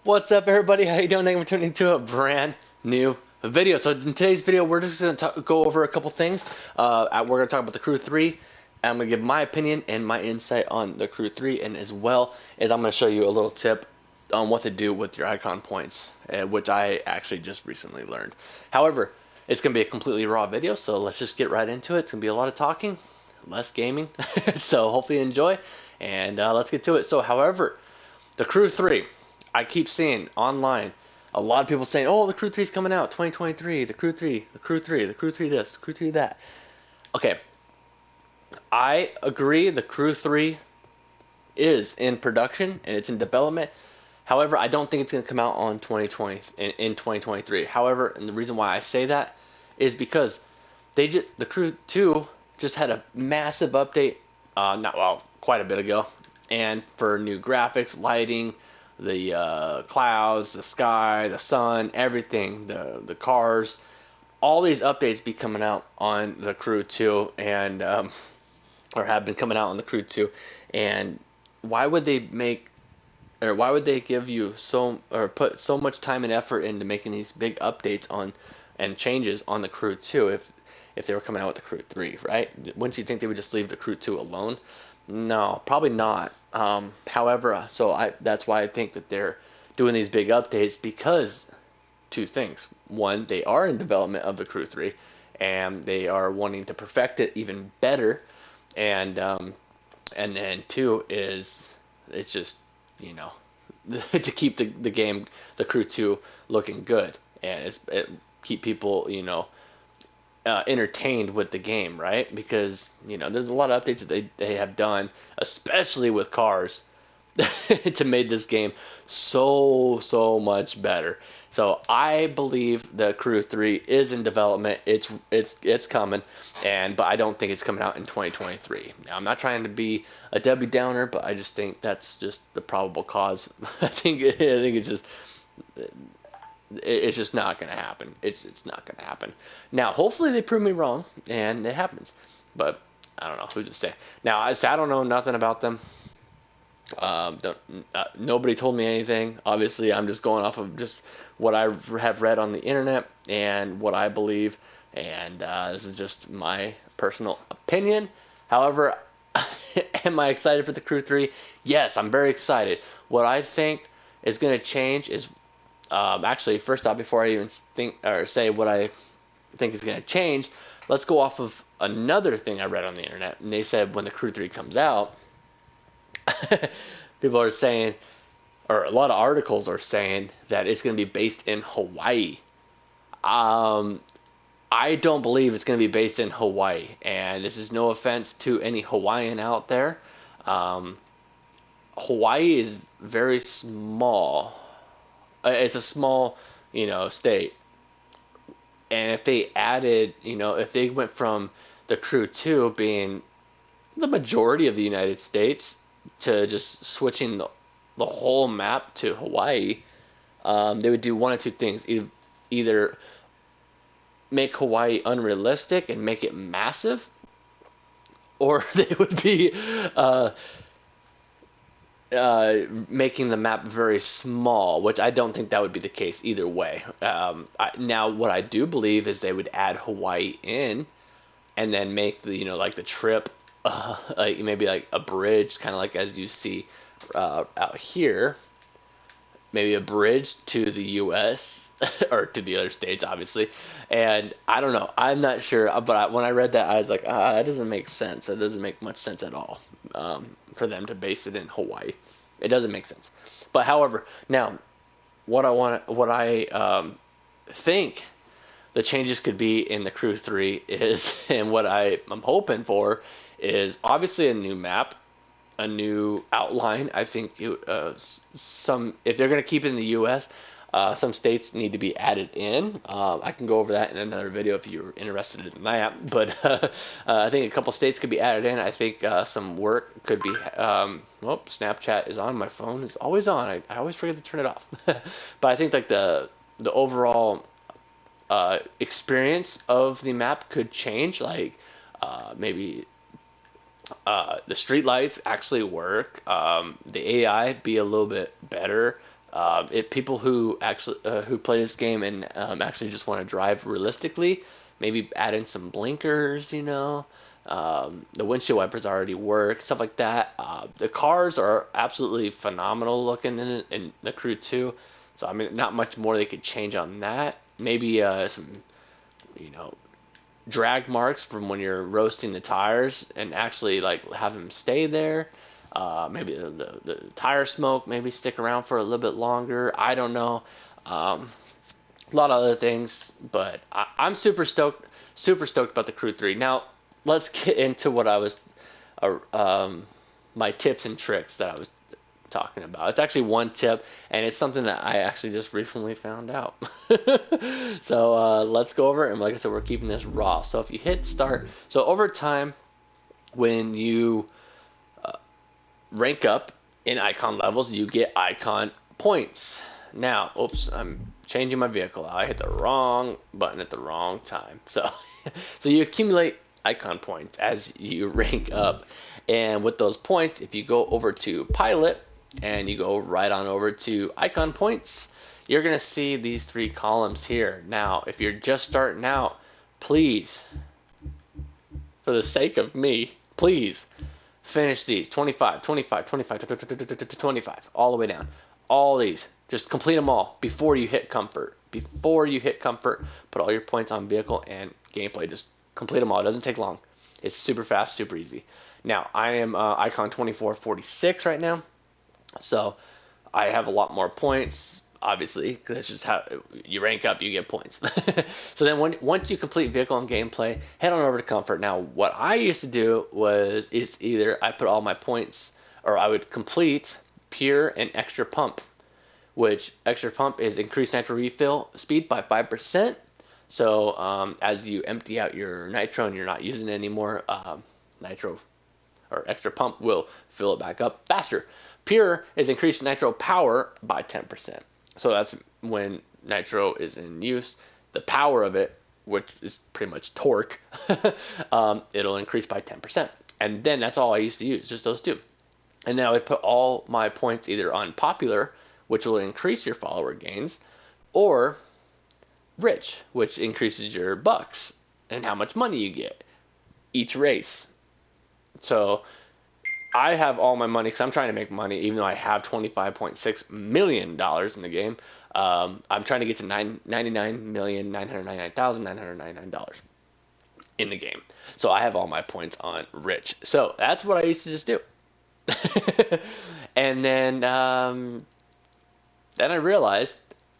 What's up, everybody? How you doing? Thank you for tuning to a brand new video. So in today's video, we're just going to go over a couple things. We're going to talk about the Crew 3. I'm going to give my opinion and my insight on the Crew 3, and as well as I'm going to show you a little tip on what to do with your icon points, which I actually just recently learned. However, it's going to be a completely raw video, so let's just get right into it. It's going to be a lot of talking, less gaming. So hopefully you enjoy, and let's get to it. So, however, the Crew 3, I keep seeing online a lot of people saying, "Oh, the Crew 3 is coming out 2023. The Crew 3, the Crew 3, the Crew 3 this, the Crew 3 that." Okay, I agree. The Crew 3 is in production and it's in development. However, I don't think it's going to come out on 2020 in 2023. However, and the reason why I say that is because the Crew 2 just had a massive update, quite a bit ago, and for new graphics, lighting, the clouds, the sky, the sun, everything, the cars, all these updates be coming out on the Crew 2, and or have been coming out on the Crew 2, and why would they make or why would they give you put so much time and effort into making these big updates on and changes on the Crew 2 if they were coming out with the Crew 3, right? Wouldn't you think they would just leave the Crew 2 alone? No, probably not. However, that's why I think that they're doing these big updates, because two things. One, they are in development of the Crew 3, and they are wanting to perfect it even better. And then two is it's just, you know, to keep the game, the Crew 2, looking good, and keep people, entertained with the game, right? Because there's a lot of updates that they have done, especially with cars, to make this game so much better. So I believe the Crew 3 is in development. It's coming, but I don't think it's coming out in 2023. Now, I'm not trying to be a Debbie Downer, but I just think that's just the probable cause. It's just not going to happen. It's not going to happen. Now, hopefully they prove me wrong and it happens, but I don't know. Who's to say? Now, I don't know nothing about them. Nobody told me anything. Obviously, I'm just going off of just what I have read on the internet and what I believe, and this is just my personal opinion. However, am I excited for the Crew 3? Yes, I'm very excited. What I think is going to change is, actually, first off, before I even think or say what I think is going to change, let's go off of another thing I read on the internet. And they said when the Crew 3 comes out, people are saying, or a lot of articles are saying, that it's going to be based in Hawaii. I don't believe it's going to be based in Hawaii, and this is no offense to any Hawaiian out there. Hawaii is very small. It's a small, state, and if they added, if they went from the Crew 2 being the majority of the United States to just switching the whole map to Hawaii, they would do one of two things: either make Hawaii unrealistic and make it massive, or they would be making the map very small, which I don't think that would be the case either way. Now, what I do believe is they would add Hawaii in, and then make the like the trip, like maybe like a bridge, kind of like as you see out here, maybe a bridge to the U.S. or to the other states, obviously. And I don't know, I'm not sure, but when I read that, I was like, that doesn't make sense. That doesn't make much sense at all, for them to base it in Hawaii. It doesn't make sense. But however, now what I think the changes could be in the Crew 3 is, and what I'm hoping for is obviously a new map, a new outline. I think if they're going to keep it in the U.S., some states need to be added in. I can go over that in another video if you're interested in that. But I think a couple states could be added in. I think some work could be. Snapchat is on my phone. It's always on. I always forget to turn it off. But I think like the overall experience of the map could change. Like maybe the street lights actually work. The AI be a little bit better. People who play this game and actually just want to drive realistically, maybe add in some blinkers, the windshield wipers already work, stuff like that. The cars are absolutely phenomenal looking in the Crew 2. So I mean, not much more they could change on that. Maybe some, you know, drag marks from when you're roasting the tires and actually like have them stay there. Maybe the tire smoke maybe stick around for a little bit longer. I don't know. A lot of other things, but I'm super stoked about the Crew 3. Now let's get into what I was, my tips and tricks that I was talking about. It's actually one tip, and it's something that I actually just recently found out. So let's go over it. And like I said, we're keeping this raw. So if you hit start, so over time, when you rank up in icon levels, you get icon points. Now, oops, I'm changing my vehicle. I hit the wrong button at the wrong time. So, so you accumulate icon points as you rank up. And with those points, if you go over to pilot and you go right on over to icon points, you're going to see these three columns here. Now, if you're just starting out, please, for the sake of me, please finish these 25, 25, 25, 25, all the way down. All these, just complete them all before you hit comfort. Before you hit comfort, put all your points on vehicle and gameplay. Just complete them all. It doesn't take long. It's super fast, super easy. Now, I am icon 2446 right now, so I have a lot more points, obviously, because that's just how you rank up, you get points. So then once you complete vehicle and gameplay, head on over to comfort. Now, what I used to do is either I put all my points, or I would complete pure and extra pump, which extra pump is increased nitro refill speed by 5%. So as you empty out your nitro and you're not using it anymore, nitro or extra pump will fill it back up faster. Pure is increased nitro power by 10%. So that's when nitro is in use. The power of it, which is pretty much torque, it'll increase by 10%. And then that's all I used to use, just those two. And now I put all my points either on popular, which will increase your follower gains, or rich, which increases your bucks and how much money you get each race. So I have all my money because I'm trying to make money, even though I have $25.6 million in the game. I'm trying to get to $99,999,999 in the game. So I have all my points on rich. So that's what I used to just do. And then I realized,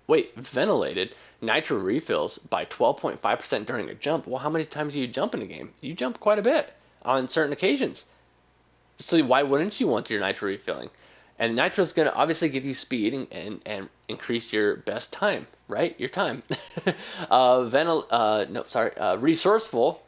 wait, ventilated nitro refills by 12.5% during a jump. Well, how many times do you jump in a game? You jump quite a bit on certain occasions. So why wouldn't you want your nitro refilling? And nitro is going to obviously give you speed and increase your best time, right? Your time. Resourceful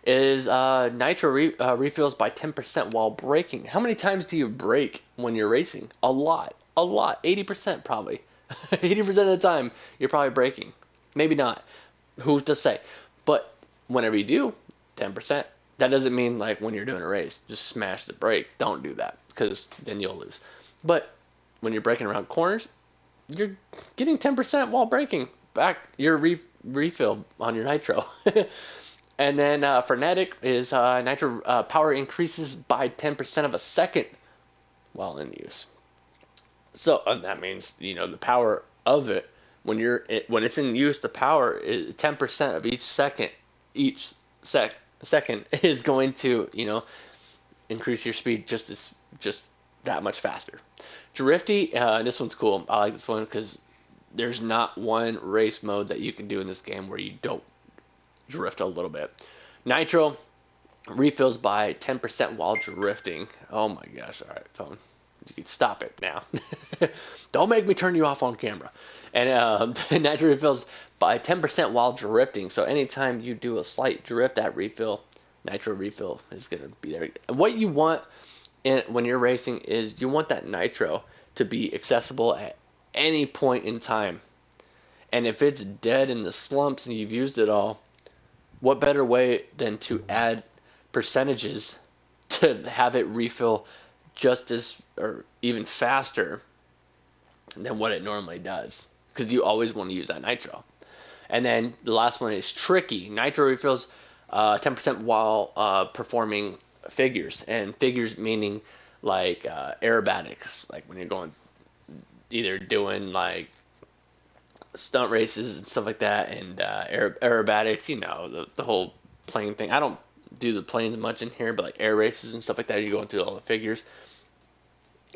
is nitro refills by 10% while braking. How many times do you brake when you're racing? A lot. 80% probably. 80% of the time you're probably braking. Maybe not. Who's to say? But whenever you do, 10%. That doesn't mean like when you're doing a race, just smash the brake. Don't do that because then you'll lose. But when you're braking around corners, you're getting 10% while braking. Back your refill on your nitro. And then frenetic is nitro power increases by 10% of a second while in use. So that means the power of it when when it's in use, the power is 10% of each second. Each second is going to increase your speed just that much faster. Drifty, this one's cool. I like this one because there's not one race mode that you can do in this game where you don't drift a little bit. Nitro refills by 10% while drifting. Oh my gosh! All right, phone, you can stop it now. Don't make me turn you off on camera. And nitro refills by 10% while drifting. So anytime you do a slight drift, that nitro refill is going to be there. What you want when you're racing is you want that nitro to be accessible at any point in time. And if it's dead in the slumps and you've used it all, what better way than to add percentages to have it refill just as or even faster than what it normally does, because you always want to use that nitro. And then the last one is tricky. Nitro refills 10% while performing figures, and figures meaning like aerobatics, like when you're going either doing like stunt races and stuff like that, and aerobatics, the whole plane thing. I don't do the planes much in here, but like air races and stuff like that, you're going through all the figures.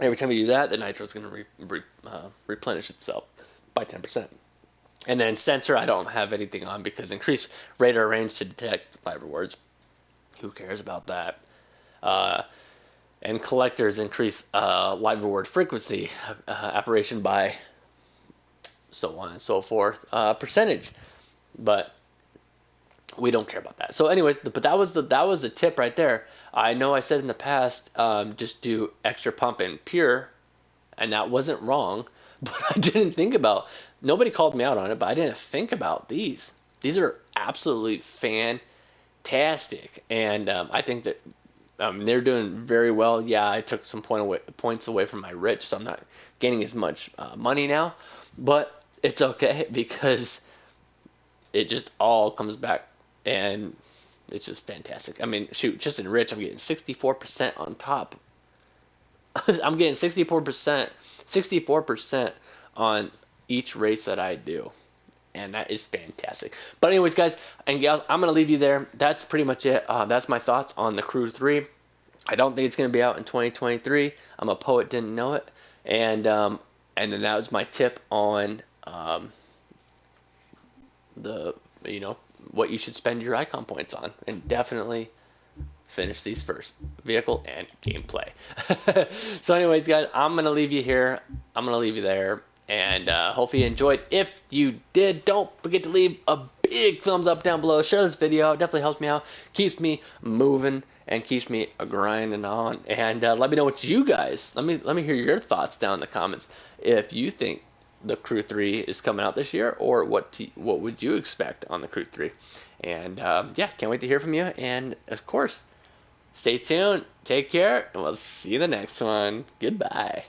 Every time you do that, the nitro is going to replenish itself by 10%. And then sensor, I don't have anything on because increased radar range to detect live rewards. Who cares about that? And collectors increase live reward frequency, apparition by so on and so forth, percentage. But we don't care about that. So, anyways, but that was the tip right there. I know I said in the past, just do extra pump and pure, and that wasn't wrong. But I didn't think about. Nobody called me out on it, but I didn't think about these. These are absolutely fantastic, and I think that they're doing very well. Yeah, I took some points away from my rich, so I'm not gaining as much money now, but it's okay because it just all comes back, and it's just fantastic. I mean, shoot, just in rich, I'm getting 64% on top. I'm getting 64% on each race that I do, and that is fantastic. But anyways, guys and gals, I'm gonna leave you there. That's pretty much it. That's my thoughts on the Crew 3. I don't think it's gonna be out in 2023. I'm a poet, didn't know it, and then that was my tip on the what you should spend your icon points on, and definitely finish these first, vehicle and gameplay. So anyways, guys, I'm gonna leave you here. I'm gonna leave you there, and hopefully you enjoyed. If you did, don't forget to leave a big thumbs up down below. Share this video. It definitely helps me out, keeps me moving, and keeps me grinding on. And let me know what you guys, let me hear your thoughts down in the comments. If you think the Crew 3 is coming out this year, or what would you expect on the Crew 3? And yeah, can't wait to hear from you. And of course, stay tuned, take care, and we'll see you in the next one. Goodbye.